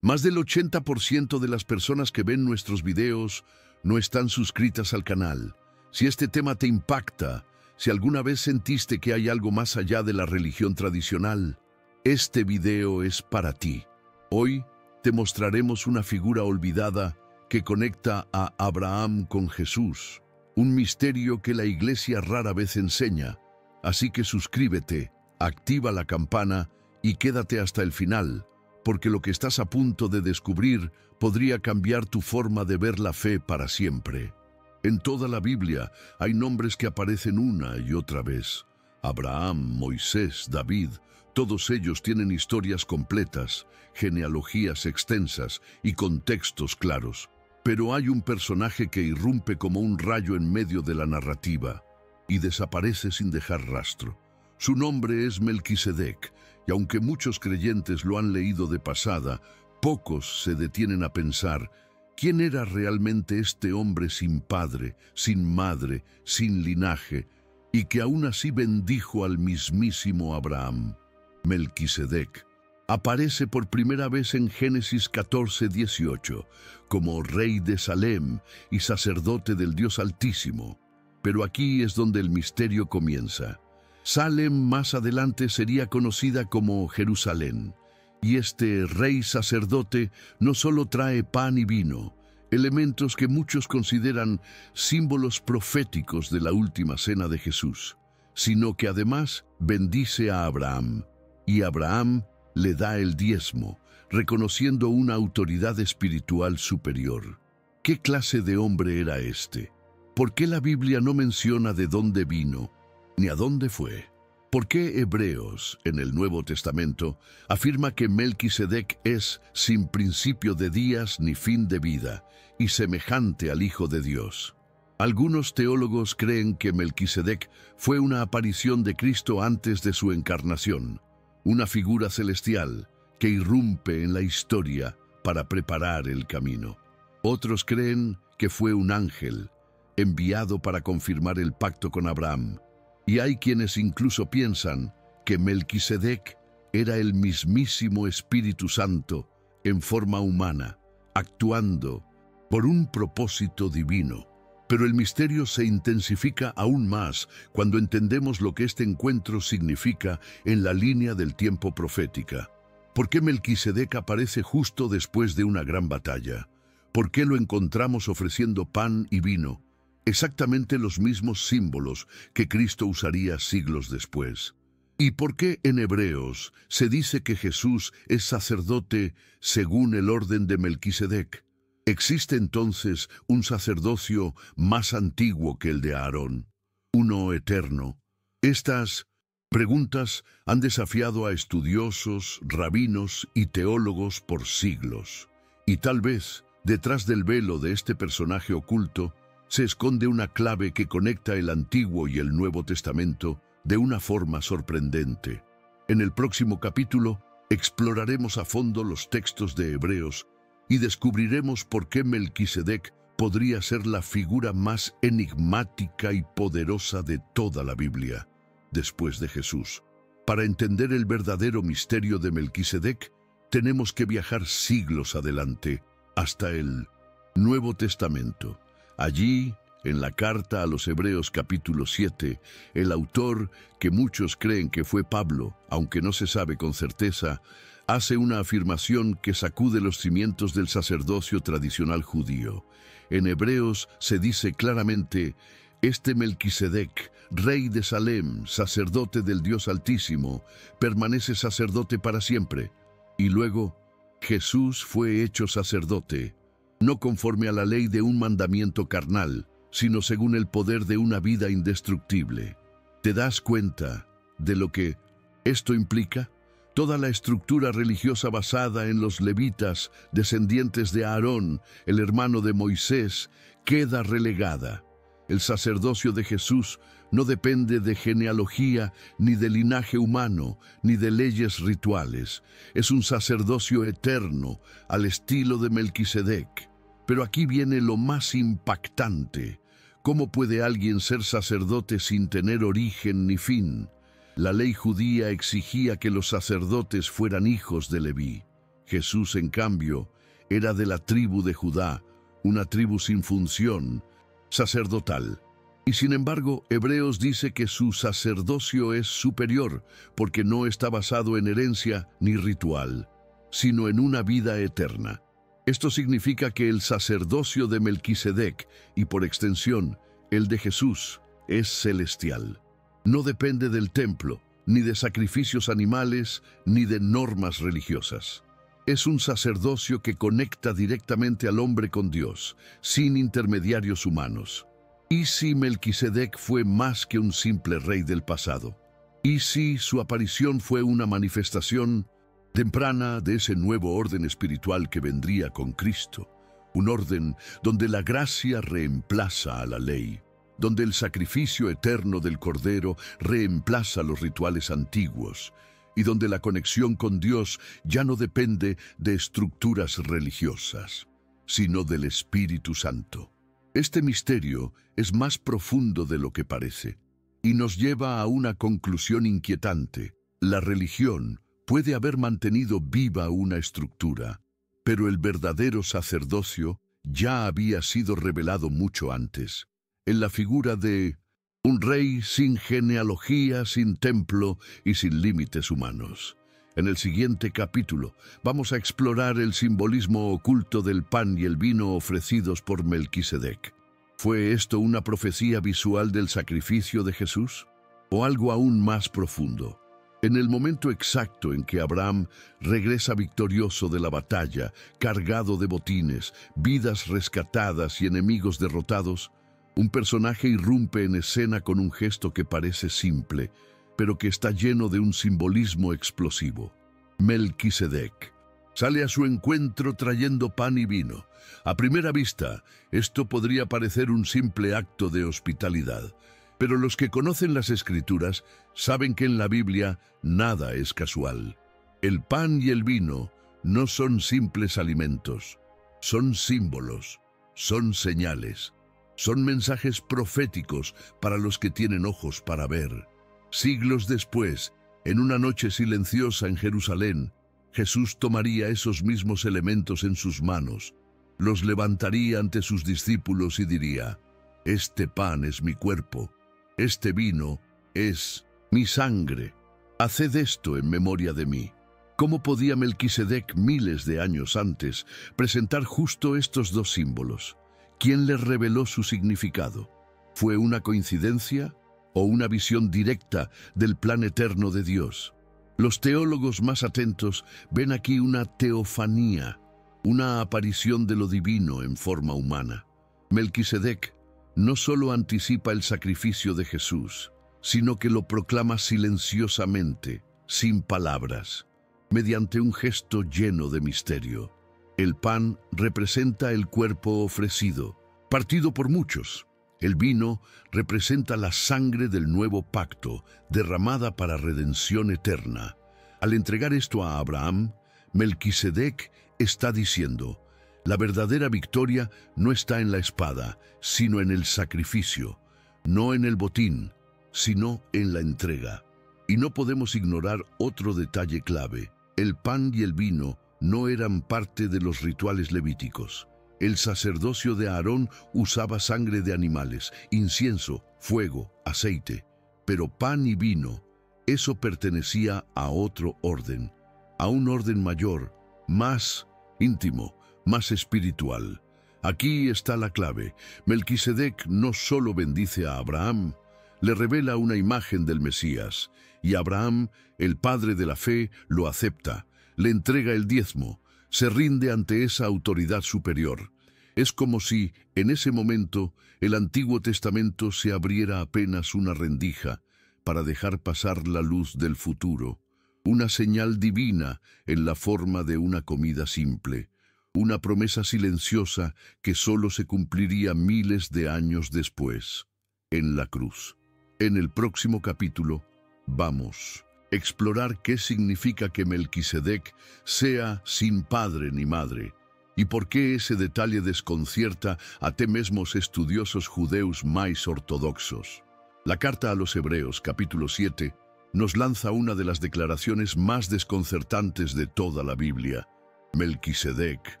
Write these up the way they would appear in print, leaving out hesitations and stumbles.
Más del 80% de las personas que ven nuestros videos no están suscritas al canal. Si este tema te impacta, si alguna vez sentiste que hay algo más allá de la religión tradicional, este video es para ti. Hoy te mostraremos una figura olvidada que conecta a Abraham con Jesús, un misterio que la Iglesia rara vez enseña. Así que suscríbete, activa la campana y quédate hasta el final, porque lo que estás a punto de descubrir podría cambiar tu forma de ver la fe para siempre. En toda la Biblia hay nombres que aparecen una y otra vez. Abraham, Moisés, David, todos ellos tienen historias completas, genealogías extensas y contextos claros. Pero hay un personaje que irrumpe como un rayo en medio de la narrativa y desaparece sin dejar rastro. Su nombre es Melquisedec, y aunque muchos creyentes lo han leído de pasada, pocos se detienen a pensar quién era realmente este hombre sin padre, sin madre, sin linaje, y que aún así bendijo al mismísimo Abraham. Melquisedec aparece por primera vez en Génesis 14:18 como rey de Salem y sacerdote del Dios Altísimo. Pero aquí es donde el misterio comienza. Salem más adelante sería conocida como Jerusalén, y este rey sacerdote no solo trae pan y vino, elementos que muchos consideran símbolos proféticos de la última cena de Jesús, sino que además bendice a Abraham, y Abraham le da el diezmo, reconociendo una autoridad espiritual superior. ¿Qué clase de hombre era este? ¿Por qué la Biblia no menciona de dónde vino, ni a dónde fue? ¿Por qué Hebreos, en el Nuevo Testamento, afirma que Melquisedec es sin principio de días ni fin de vida, y semejante al Hijo de Dios? Algunos teólogos creen que Melquisedec fue una aparición de Cristo antes de su encarnación, una figura celestial que irrumpe en la historia para preparar el camino. Otros creen que fue un ángel, enviado para confirmar el pacto con Abraham. Y hay quienes incluso piensan que Melquisedec era el mismísimo Espíritu Santo en forma humana, actuando por un propósito divino. Pero el misterio se intensifica aún más cuando entendemos lo que este encuentro significa en la línea del tiempo profética. ¿Por qué Melquisedec aparece justo después de una gran batalla? ¿Por qué lo encontramos ofreciendo pan y vino? Exactamente los mismos símbolos que Cristo usaría siglos después. ¿Y por qué en Hebreos se dice que Jesús es sacerdote según el orden de Melquisedec? ¿Existe entonces un sacerdocio más antiguo que el de Aarón, uno eterno? Estas preguntas han desafiado a estudiosos, rabinos y teólogos por siglos. Y tal vez, detrás del velo de este personaje oculto, se esconde una clave que conecta el Antiguo y el Nuevo Testamento de una forma sorprendente. En el próximo capítulo exploraremos a fondo los textos de Hebreos y descubriremos por qué Melquisedec podría ser la figura más enigmática y poderosa de toda la Biblia, después de Jesús. Para entender el verdadero misterio de Melquisedec, tenemos que viajar siglos adelante, hasta el Nuevo Testamento. Allí, en la carta a los Hebreos capítulo 7, el autor, que muchos creen que fue Pablo, aunque no se sabe con certeza, hace una afirmación que sacude los cimientos del sacerdocio tradicional judío. En Hebreos se dice claramente: este Melquisedec, rey de Salem, sacerdote del Dios Altísimo, permanece sacerdote para siempre. Y luego, Jesús fue hecho sacerdote, no conforme a la ley de un mandamiento carnal, sino según el poder de una vida indestructible. ¿Te das cuenta de lo que esto implica? Toda la estructura religiosa basada en los levitas, descendientes de Aarón, el hermano de Moisés, queda relegada. El sacerdocio de Jesús no depende de genealogía, ni de linaje humano, ni de leyes rituales. Es un sacerdocio eterno, al estilo de Melquisedec. Pero aquí viene lo más impactante. ¿Cómo puede alguien ser sacerdote sin tener origen ni fin? La ley judía exigía que los sacerdotes fueran hijos de Leví. Jesús, en cambio, era de la tribu de Judá, una tribu sin función sacerdotal. Y sin embargo, Hebreos dice que su sacerdocio es superior, porque no está basado en herencia ni ritual, sino en una vida eterna. Esto significa que el sacerdocio de Melquisedec, y por extensión, el de Jesús, es celestial. No depende del templo, ni de sacrificios animales, ni de normas religiosas. Es un sacerdocio que conecta directamente al hombre con Dios, sin intermediarios humanos. ¿Y si Melquisedec fue más que un simple rey del pasado? ¿Y si su aparición fue una manifestación temprana de ese nuevo orden espiritual que vendría con Cristo? Un orden donde la gracia reemplaza a la ley, donde el sacrificio eterno del Cordero reemplaza los rituales antiguos, y donde la conexión con Dios ya no depende de estructuras religiosas, sino del Espíritu Santo. Este misterio es más profundo de lo que parece, y nos lleva a una conclusión inquietante. La religión puede haber mantenido viva una estructura, pero el verdadero sacerdocio ya había sido revelado mucho antes, en la figura de un rey sin genealogía, sin templo y sin límites humanos. En el siguiente capítulo vamos a explorar el simbolismo oculto del pan y el vino ofrecidos por Melquisedec. ¿Fue esto una profecía visual del sacrificio de Jesús? ¿O algo aún más profundo? En el momento exacto en que Abraham regresa victorioso de la batalla, cargado de botines, vidas rescatadas y enemigos derrotados, un personaje irrumpe en escena con un gesto que parece simple, pero que está lleno de un simbolismo explosivo. Melquisedec sale a su encuentro trayendo pan y vino. A primera vista, esto podría parecer un simple acto de hospitalidad, pero los que conocen las Escrituras saben que en la Biblia nada es casual. El pan y el vino no son simples alimentos, son símbolos, son señales. Son mensajes proféticos para los que tienen ojos para ver. Siglos después, en una noche silenciosa en Jerusalén, Jesús tomaría esos mismos elementos en sus manos, los levantaría ante sus discípulos y diría: «Este pan es mi cuerpo, este vino es mi sangre. Haced esto en memoria de mí». ¿Cómo podía Melquisedec, miles de años antes, presentar justo estos dos símbolos? ¿Quién le reveló su significado? ¿Fue una coincidencia o una visión directa del plan eterno de Dios? Los teólogos más atentos ven aquí una teofanía, una aparición de lo divino en forma humana. Melquisedec no solo anticipa el sacrificio de Jesús, sino que lo proclama silenciosamente, sin palabras, mediante un gesto lleno de misterio. El pan representa el cuerpo ofrecido, partido por muchos. El vino representa la sangre del nuevo pacto, derramada para redención eterna. Al entregar esto a Abraham, Melquisedec está diciendo: la verdadera victoria no está en la espada, sino en el sacrificio, no en el botín, sino en la entrega. Y no podemos ignorar otro detalle clave: el pan y el vino no eran parte de los rituales levíticos. El sacerdocio de Aarón usaba sangre de animales, incienso, fuego, aceite. Pero pan y vino, eso pertenecía a otro orden, a un orden mayor, más íntimo, más espiritual. Aquí está la clave. Melquisedec no solo bendice a Abraham, le revela una imagen del Mesías, y Abraham, el padre de la fe, lo acepta, le entrega el diezmo, se rinde ante esa autoridad superior. Es como si, en ese momento, el Antiguo Testamento se abriera apenas una rendija para dejar pasar la luz del futuro, una señal divina en la forma de una comida simple, una promesa silenciosa que solo se cumpliría miles de años después, en la cruz. En el próximo capítulo, vamos a explorar qué significa que Melquisedec sea sin padre ni madre, y por qué ese detalle desconcierta até mesmos estudiosos judeus más ortodoxos. La carta a los Hebreos, capítulo 7, nos lanza una de las declaraciones más desconcertantes de toda la Biblia. Melquisedec,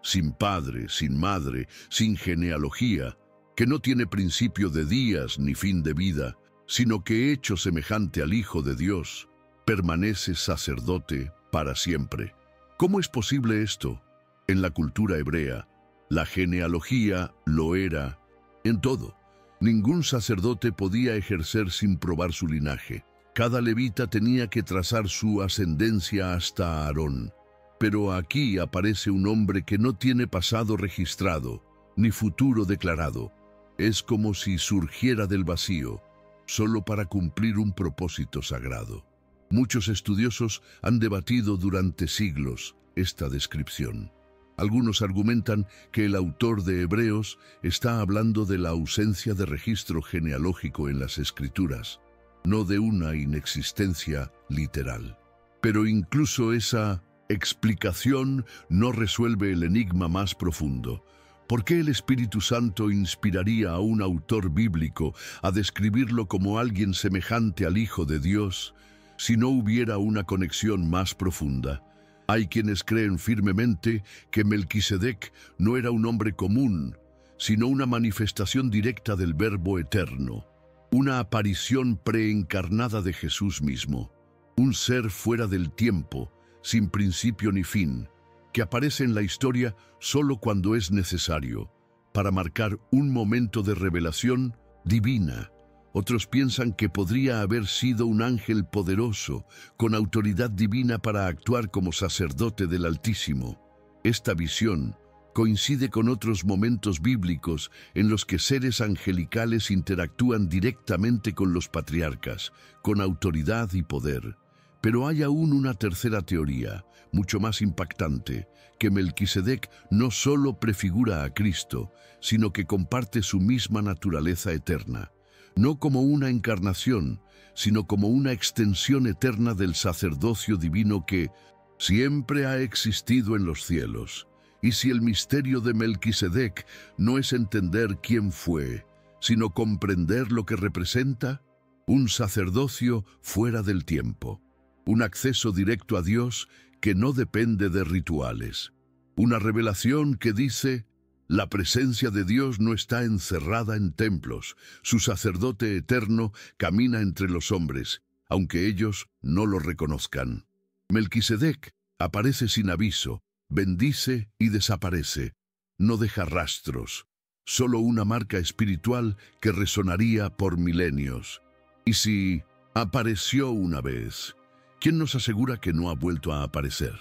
sin padre, sin madre, sin genealogía, que no tiene principio de días ni fin de vida, sino que hecho semejante al Hijo de Dios, permanece sacerdote para siempre. ¿Cómo es posible esto? En la cultura hebrea, la genealogía lo era en todo. Ningún sacerdote podía ejercer sin probar su linaje. Cada levita tenía que trazar su ascendencia hasta Aarón. Pero aquí aparece un hombre que no tiene pasado registrado, ni futuro declarado. Es como si surgiera del vacío, solo para cumplir un propósito sagrado. Muchos estudiosos han debatido durante siglos esta descripción. Algunos argumentan que el autor de Hebreos está hablando de la ausencia de registro genealógico en las Escrituras, no de una inexistencia literal. Pero incluso esa explicación no resuelve el enigma más profundo. ¿Por qué el Espíritu Santo inspiraría a un autor bíblico a describirlo como alguien semejante al Hijo de Dios si no hubiera una conexión más profunda? Hay quienes creen firmemente que Melquisedec no era un hombre común, sino una manifestación directa del Verbo eterno, una aparición preencarnada de Jesús mismo, un ser fuera del tiempo, sin principio ni fin, que aparece en la historia solo cuando es necesario, para marcar un momento de revelación divina. Otros piensan que podría haber sido un ángel poderoso, con autoridad divina para actuar como sacerdote del Altísimo. Esta visión coincide con otros momentos bíblicos en los que seres angelicales interactúan directamente con los patriarcas, con autoridad y poder. Pero hay aún una tercera teoría, mucho más impactante, que Melquisedec no solo prefigura a Cristo, sino que comparte su misma naturaleza eterna. No como una encarnación, sino como una extensión eterna del sacerdocio divino que siempre ha existido en los cielos. Y si el misterio de Melquisedec no es entender quién fue, sino comprender lo que representa, un sacerdocio fuera del tiempo, un acceso directo a Dios que no depende de rituales, una revelación que dice: la presencia de Dios no está encerrada en templos. Su sacerdote eterno camina entre los hombres, aunque ellos no lo reconozcan. Melquisedec aparece sin aviso, bendice y desaparece. No deja rastros, solo una marca espiritual que resonaría por milenios. Y si apareció una vez, ¿quién nos asegura que no ha vuelto a aparecer?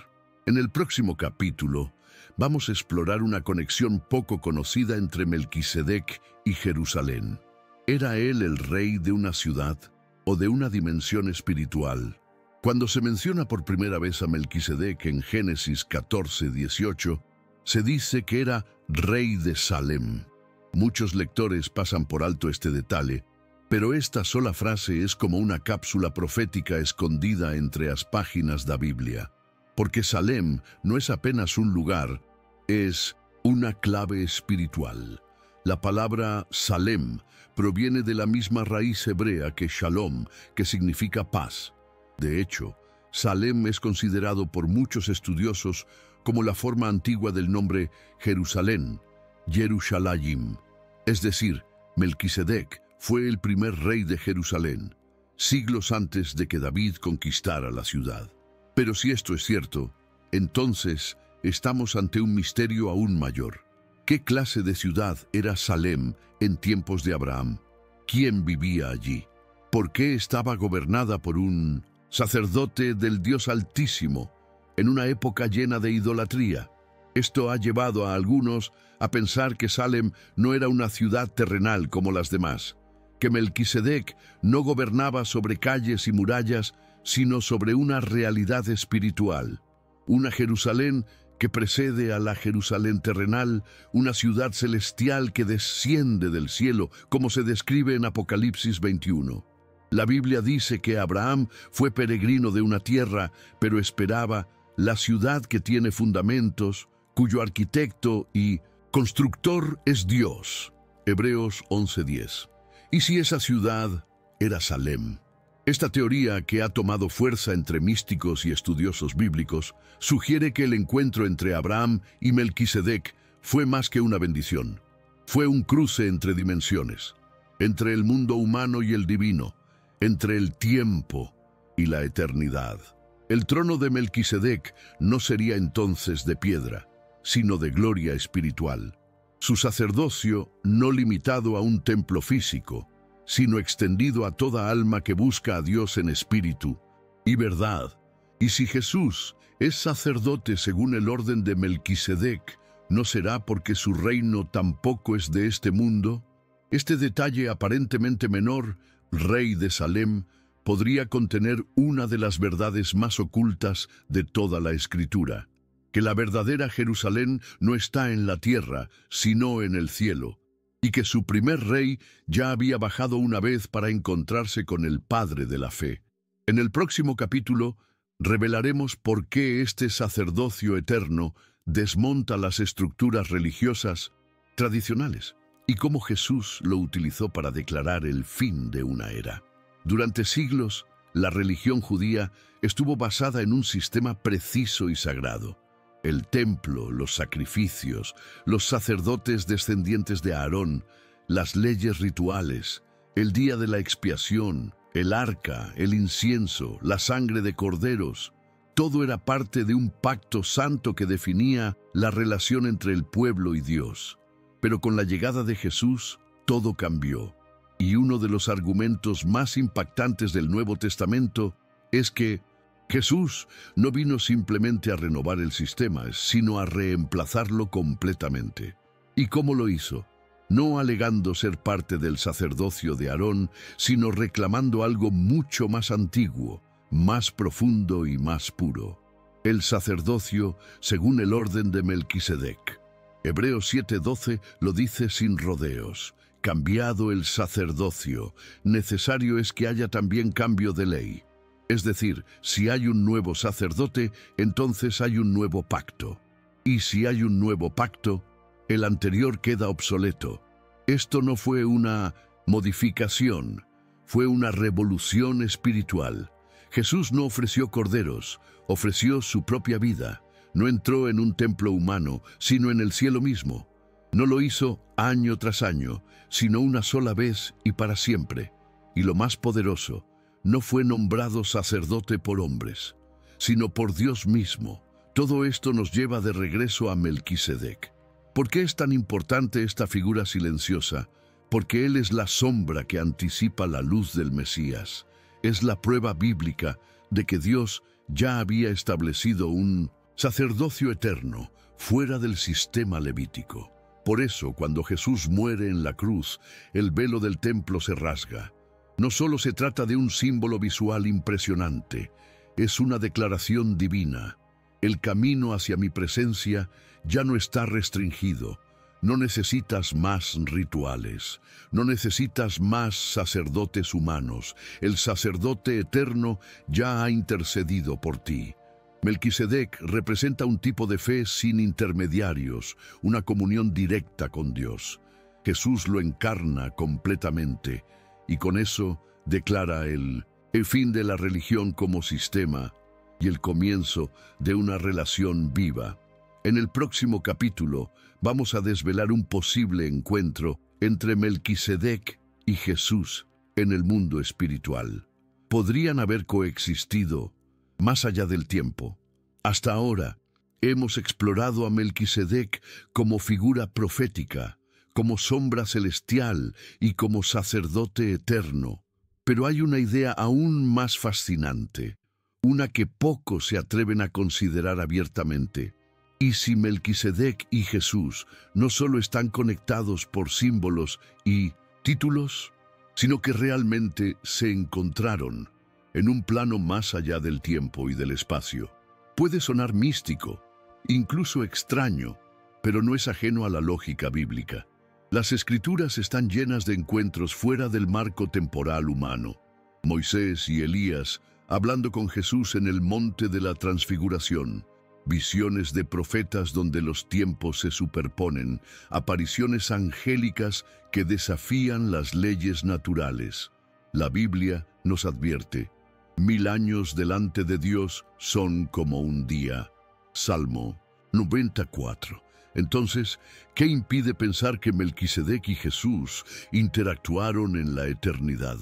En el próximo capítulo, vamos a explorar una conexión poco conocida entre Melquisedec y Jerusalén. ¿Era él el rey de una ciudad o de una dimensión espiritual? Cuando se menciona por primera vez a Melquisedec en Génesis 14:18, se dice que era rey de Salem. Muchos lectores pasan por alto este detalle, pero esta sola frase es como una cápsula profética escondida entre las páginas de la Biblia. Porque Salem no es apenas un lugar, es una clave espiritual. La palabra Salem proviene de la misma raíz hebrea que Shalom, que significa paz. De hecho, Salem es considerado por muchos estudiosos como la forma antigua del nombre Jerusalén, Yerushalayim. Es decir, Melquisedec fue el primer rey de Jerusalén, siglos antes de que David conquistara la ciudad. Pero si esto es cierto, entonces estamos ante un misterio aún mayor. ¿Qué clase de ciudad era Salem en tiempos de Abraham? ¿Quién vivía allí? ¿Por qué estaba gobernada por un sacerdote del Dios Altísimo en una época llena de idolatría? Esto ha llevado a algunos a pensar que Salem no era una ciudad terrenal como las demás, que Melquisedec no gobernaba sobre calles y murallas, sino sobre una realidad espiritual, una Jerusalén que precede a la Jerusalén terrenal, una ciudad celestial que desciende del cielo, como se describe en Apocalipsis 21. La Biblia dice que Abraham fue peregrino de una tierra, pero esperaba la ciudad que tiene fundamentos, cuyo arquitecto y constructor es Dios. Hebreos 11:10. ¿Y si esa ciudad era Salem? Esta teoría, que ha tomado fuerza entre místicos y estudiosos bíblicos, sugiere que el encuentro entre Abraham y Melquisedec fue más que una bendición. Fue un cruce entre dimensiones, entre el mundo humano y el divino, entre el tiempo y la eternidad. El trono de Melquisedec no sería entonces de piedra, sino de gloria espiritual. Su sacerdocio no limitado a un templo físico, sino extendido a toda alma que busca a Dios en espíritu y verdad. Y si Jesús es sacerdote según el orden de Melquisedec, ¿no será porque su reino tampoco es de este mundo? Este detalle aparentemente menor, rey de Salem, podría contener una de las verdades más ocultas de toda la Escritura, que la verdadera Jerusalén no está en la tierra, sino en el cielo, y que su primer rey ya había bajado una vez para encontrarse con el Padre de la fe. En el próximo capítulo revelaremos por qué este sacerdocio eterno desmonta las estructuras religiosas tradicionales y cómo Jesús lo utilizó para declarar el fin de una era. Durante siglos, la religión judía estuvo basada en un sistema preciso y sagrado. El templo, los sacrificios, los sacerdotes descendientes de Aarón, las leyes rituales, el día de la expiación, el arca, el incienso, la sangre de corderos. Todo era parte de un pacto santo que definía la relación entre el pueblo y Dios. Pero con la llegada de Jesús, todo cambió. Y uno de los argumentos más impactantes del Nuevo Testamento es que Jesús no vino simplemente a renovar el sistema, sino a reemplazarlo completamente. ¿Y cómo lo hizo? No alegando ser parte del sacerdocio de Aarón, sino reclamando algo mucho más antiguo, más profundo y más puro: el sacerdocio según el orden de Melquisedec. Hebreos 7:12 lo dice sin rodeos: cambiado el sacerdocio, necesario es que haya también cambio de ley. Es decir, si hay un nuevo sacerdote, entonces hay un nuevo pacto. Y si hay un nuevo pacto, el anterior queda obsoleto. Esto no fue una modificación, fue una revolución espiritual. Jesús no ofreció corderos, ofreció su propia vida. No entró en un templo humano, sino en el cielo mismo. No lo hizo año tras año, sino una sola vez y para siempre. Y lo más poderoso, no fue nombrado sacerdote por hombres, sino por Dios mismo. Todo esto nos lleva de regreso a Melquisedec. ¿Por qué es tan importante esta figura silenciosa? Porque él es la sombra que anticipa la luz del Mesías. Es la prueba bíblica de que Dios ya había establecido un sacerdocio eterno, fuera del sistema levítico. Por eso, cuando Jesús muere en la cruz, el velo del templo se rasga. No solo se trata de un símbolo visual impresionante, es una declaración divina. El camino hacia mi presencia ya no está restringido. No necesitas más rituales, no necesitas más sacerdotes humanos. El sacerdote eterno ya ha intercedido por ti. Melquisedec representa un tipo de fe sin intermediarios, una comunión directa con Dios. Jesús lo encarna completamente y con eso declara el fin de la religión como sistema y el comienzo de una relación viva. En el próximo capítulo vamos a desvelar un posible encuentro entre Melquisedec y Jesús en el mundo espiritual. Podrían haber coexistido más allá del tiempo. Hasta ahora hemos explorado a Melquisedec como figura profética, como sombra celestial y como sacerdote eterno. Pero hay una idea aún más fascinante, una que pocos se atreven a considerar abiertamente. ¿Y si Melquisedec y Jesús no solo están conectados por símbolos y títulos, sino que realmente se encontraron en un plano más allá del tiempo y del espacio? Puede sonar místico, incluso extraño, pero no es ajeno a la lógica bíblica. Las Escrituras están llenas de encuentros fuera del marco temporal humano. Moisés y Elías hablando con Jesús en el monte de la Transfiguración, visiones de profetas donde los tiempos se superponen, apariciones angélicas que desafían las leyes naturales. La Biblia nos advierte: 1000 años delante de Dios son como un día. Salmo 94. Entonces, ¿qué impide pensar que Melquisedec y Jesús interactuaron en la eternidad?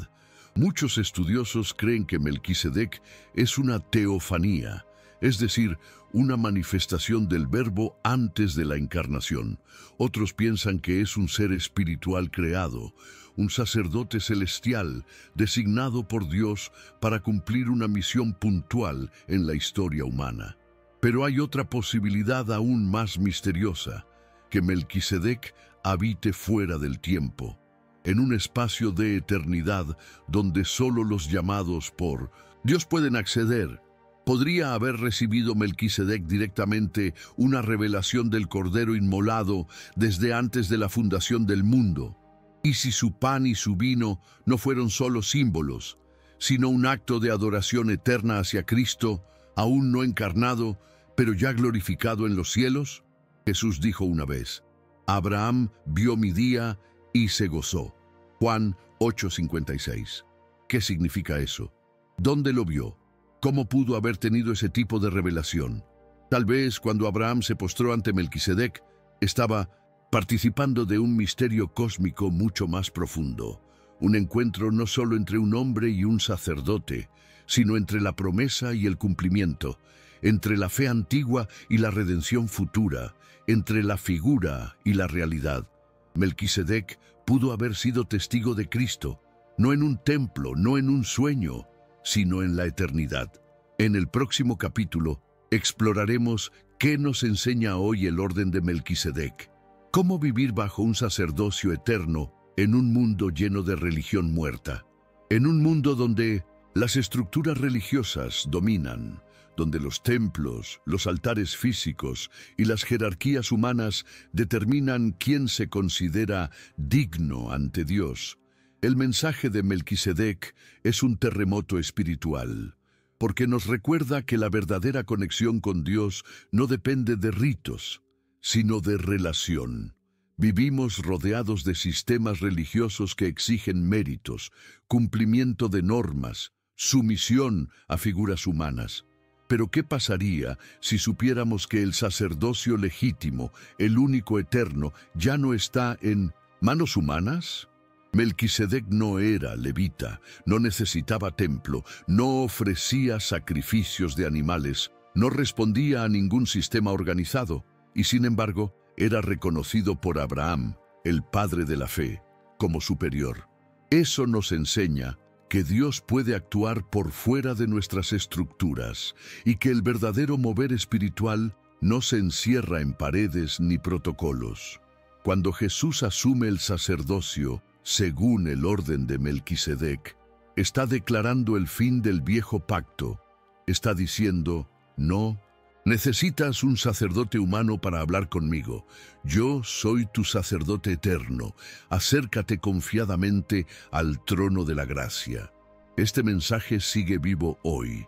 Muchos estudiosos creen que Melquisedec es una teofanía, es decir, una manifestación del Verbo antes de la encarnación. Otros piensan que es un ser espiritual creado, un sacerdote celestial designado por Dios para cumplir una misión puntual en la historia humana. Pero hay otra posibilidad aún más misteriosa: que Melquisedec habite fuera del tiempo, en un espacio de eternidad donde solo los llamados por Dios pueden acceder. ¿Podría haber recibido Melquisedec directamente una revelación del Cordero inmolado desde antes de la fundación del mundo? ¿Y si su pan y su vino no fueron solo símbolos, sino un acto de adoración eterna hacia Cristo, aún no encarnado, pero ya glorificado en los cielos? Jesús dijo una vez: Abraham vio mi día y se gozó. Juan 8:56. ¿Qué significa eso? ¿Dónde lo vio? ¿Cómo pudo haber tenido ese tipo de revelación? Tal vez cuando Abraham se postró ante Melquisedec, estaba participando de un misterio cósmico mucho más profundo. Un encuentro no solo entre un hombre y un sacerdote, sino entre la promesa y el cumplimiento, entre la fe antigua y la redención futura, entre la figura y la realidad. Melquisedec pudo haber sido testigo de Cristo, no en un templo, no en un sueño, sino en la eternidad. En el próximo capítulo exploraremos qué nos enseña hoy el orden de Melquisedec, cómo vivir bajo un sacerdocio eterno en un mundo lleno de religión muerta, en un mundo donde las estructuras religiosas dominan, donde los templos, los altares físicos y las jerarquías humanas determinan quién se considera digno ante Dios. El mensaje de Melquisedec es un terremoto espiritual, porque nos recuerda que la verdadera conexión con Dios no depende de ritos, sino de relación. Vivimos rodeados de sistemas religiosos que exigen méritos, cumplimiento de normas, sumisión a figuras humanas. Pero ¿qué pasaría si supiéramos que el sacerdocio legítimo, el único eterno, ya no está en manos humanas? Melquisedec no era levita, no necesitaba templo, no ofrecía sacrificios de animales, no respondía a ningún sistema organizado, y sin embargo, era reconocido por Abraham, el padre de la fe, como superior. Eso nos enseña que Dios puede actuar por fuera de nuestras estructuras y que el verdadero mover espiritual no se encierra en paredes ni protocolos. Cuando Jesús asume el sacerdocio, según el orden de Melquisedec, está declarando el fin del viejo pacto. Está diciendo: no necesitas un sacerdote humano para hablar conmigo. Yo soy tu sacerdote eterno. Acércate confiadamente al trono de la gracia. Este mensaje sigue vivo hoy.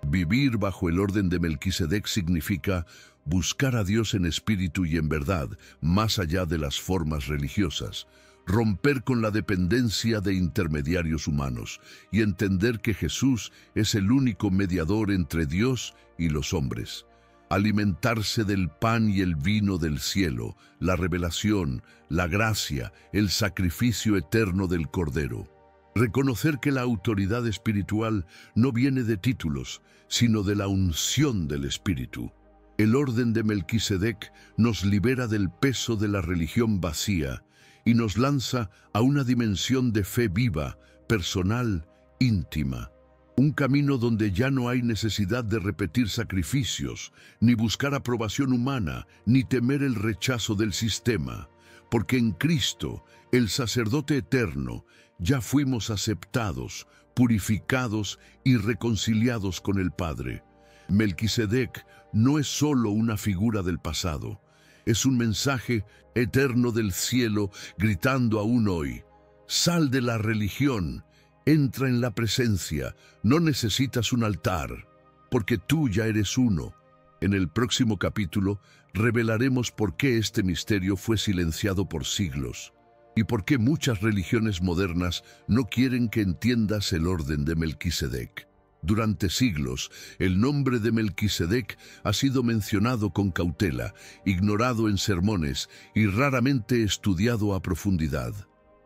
Vivir bajo el orden de Melquisedec significa buscar a Dios en espíritu y en verdad, más allá de las formas religiosas. Romper con la dependencia de intermediarios humanos y entender que Jesús es el único mediador entre Dios y los hombres. Alimentarse del pan y el vino del cielo, la revelación, la gracia, el sacrificio eterno del Cordero. Reconocer que la autoridad espiritual no viene de títulos, sino de la unción del Espíritu. El orden de Melquisedec nos libera del peso de la religión vacía y nos lanza a una dimensión de fe viva, personal, íntima. Un camino donde ya no hay necesidad de repetir sacrificios, ni buscar aprobación humana, ni temer el rechazo del sistema, porque en Cristo, el sacerdote eterno, ya fuimos aceptados, purificados y reconciliados con el Padre. Melquisedec no es solo una figura del pasado, es un mensaje eterno del cielo gritando aún hoy: sal de la religión, entra en la presencia, no necesitas un altar, porque tú ya eres uno. En el próximo capítulo revelaremos por qué este misterio fue silenciado por siglos. ¿Y por qué muchas religiones modernas no quieren que entiendas el orden de Melquisedec? Durante siglos, el nombre de Melquisedec ha sido mencionado con cautela, ignorado en sermones y raramente estudiado a profundidad.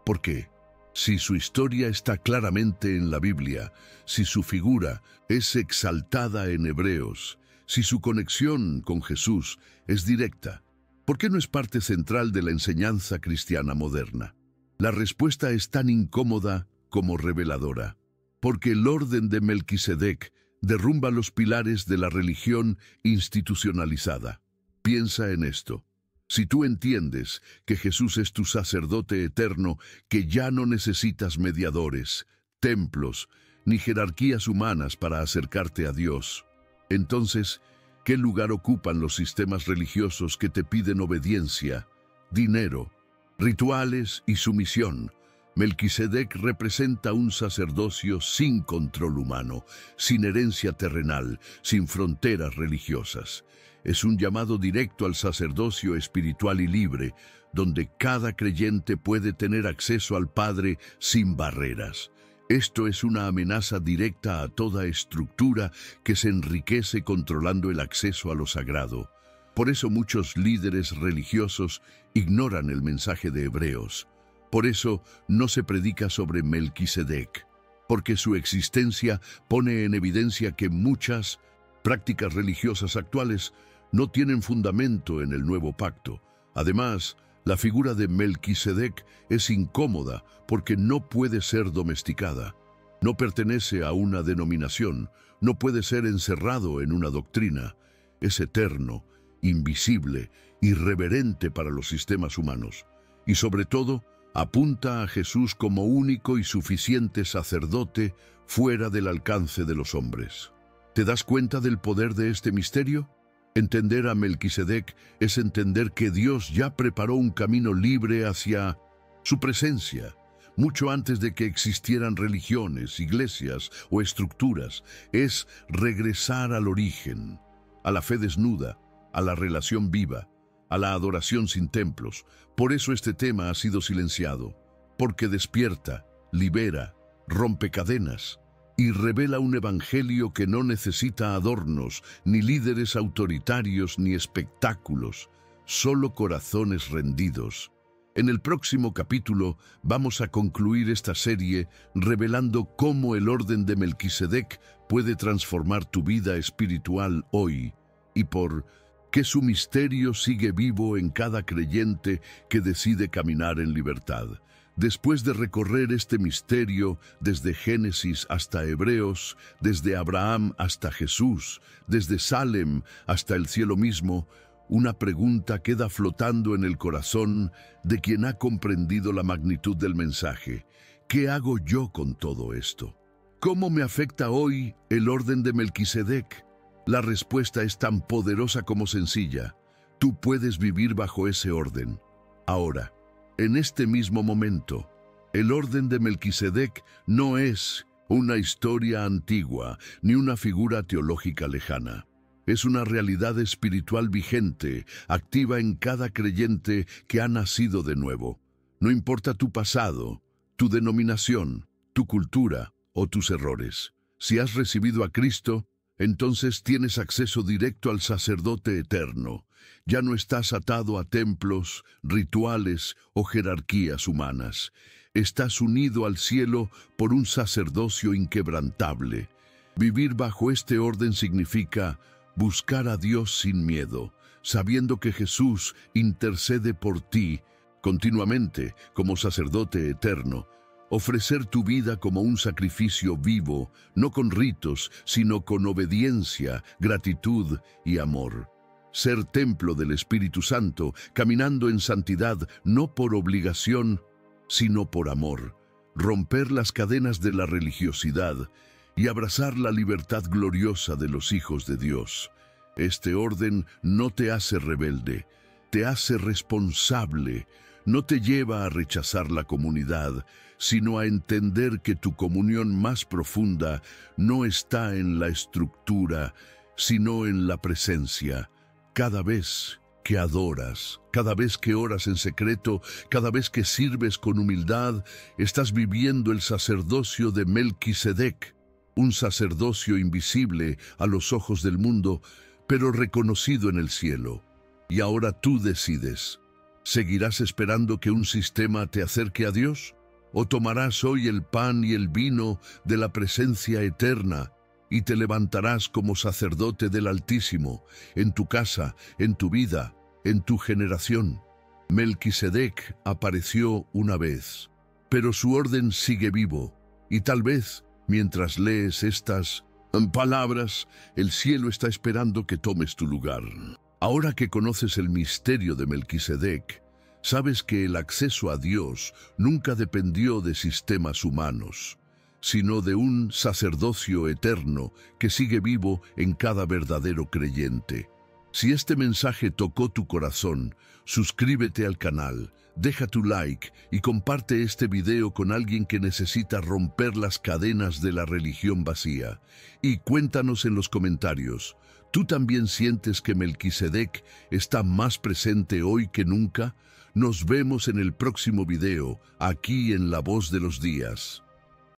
¿Por qué? Si su historia está claramente en la Biblia, si su figura es exaltada en Hebreos, si su conexión con Jesús es directa, ¿por qué no es parte central de la enseñanza cristiana moderna? La respuesta es tan incómoda como reveladora. Porque el orden de Melquisedec derrumba los pilares de la religión institucionalizada. Piensa en esto. Si tú entiendes que Jesús es tu sacerdote eterno, que ya no necesitas mediadores, templos, ni jerarquías humanas para acercarte a Dios, entonces, ¿qué lugar ocupan los sistemas religiosos que te piden obediencia, dinero, rituales y sumisión? Melquisedec representa un sacerdocio sin control humano, sin herencia terrenal, sin fronteras religiosas. Es un llamado directo al sacerdocio espiritual y libre, donde cada creyente puede tener acceso al Padre sin barreras. Esto es una amenaza directa a toda estructura que se enriquece controlando el acceso a lo sagrado. Por eso muchos líderes religiosos ignoran el mensaje de Hebreos. Por eso no se predica sobre Melquisedec, porque su existencia pone en evidencia que muchas prácticas religiosas actuales no tienen fundamento en el nuevo pacto. Además, la figura de Melquisedec es incómoda porque no puede ser domesticada. No pertenece a una denominación, no puede ser encerrado en una doctrina. Es eterno, invisible, irreverente para los sistemas humanos. Y sobre todo, apunta a Jesús como único y suficiente sacerdote fuera del alcance de los hombres. ¿Te das cuenta del poder de este misterio? Entender a Melquisedec es entender que Dios ya preparó un camino libre hacia su presencia, mucho antes de que existieran religiones, iglesias o estructuras. Es regresar al origen, a la fe desnuda, a la relación viva, a la adoración sin templos. Por eso este tema ha sido silenciado, porque despierta, libera, rompe cadenas y revela un evangelio que no necesita adornos, ni líderes autoritarios, ni espectáculos, solo corazones rendidos. En el próximo capítulo vamos a concluir esta serie revelando cómo el orden de Melquisedec puede transformar tu vida espiritual hoy y por qué su misterio sigue vivo en cada creyente que decide caminar en libertad. Después de recorrer este misterio desde Génesis hasta Hebreos, desde Abraham hasta Jesús, desde Salem hasta el cielo mismo, una pregunta queda flotando en el corazón de quien ha comprendido la magnitud del mensaje. ¿Qué hago yo con todo esto? ¿Cómo me afecta hoy el orden de Melquisedec? La respuesta es tan poderosa como sencilla. Tú puedes vivir bajo ese orden. Ahora, en este mismo momento, el orden de Melquisedec no es una historia antigua ni una figura teológica lejana. Es una realidad espiritual vigente, activa en cada creyente que ha nacido de nuevo. No importa tu pasado, tu denominación, tu cultura o tus errores. Si has recibido a Cristo, entonces tienes acceso directo al sacerdote eterno. Ya no estás atado a templos, rituales o jerarquías humanas. Estás unido al cielo por un sacerdocio inquebrantable. Vivir bajo este orden significa buscar a Dios sin miedo, sabiendo que Jesús intercede por ti continuamente como sacerdote eterno. Ofrecer tu vida como un sacrificio vivo, no con ritos, sino con obediencia, gratitud y amor. Ser templo del Espíritu Santo, caminando en santidad, no por obligación, sino por amor. Romper las cadenas de la religiosidad y abrazar la libertad gloriosa de los hijos de Dios. Este orden no te hace rebelde, te hace responsable. No te lleva a rechazar la comunidad, sino a entender que tu comunión más profunda no está en la estructura, sino en la presencia. Cada vez que adoras, cada vez que oras en secreto, cada vez que sirves con humildad, estás viviendo el sacerdocio de Melquisedec, un sacerdocio invisible a los ojos del mundo, pero reconocido en el cielo. Y ahora tú decides, ¿seguirás esperando que un sistema te acerque a Dios? ¿O tomarás hoy el pan y el vino de la presencia eterna y te levantarás como sacerdote del Altísimo, en tu casa, en tu vida, en tu generación? Melquisedec apareció una vez, pero su orden sigue vivo, y tal vez, mientras lees estas palabras, el cielo está esperando que tomes tu lugar. Ahora que conoces el misterio de Melquisedec, sabes que el acceso a Dios nunca dependió de sistemas humanos, sino de un sacerdocio eterno que sigue vivo en cada verdadero creyente. Si este mensaje tocó tu corazón, suscríbete al canal, deja tu like y comparte este video con alguien que necesita romper las cadenas de la religión vacía. Y cuéntanos en los comentarios, ¿tú también sientes que Melquisedec está más presente hoy que nunca? Nos vemos en el próximo video, aquí en La Voz de los Días.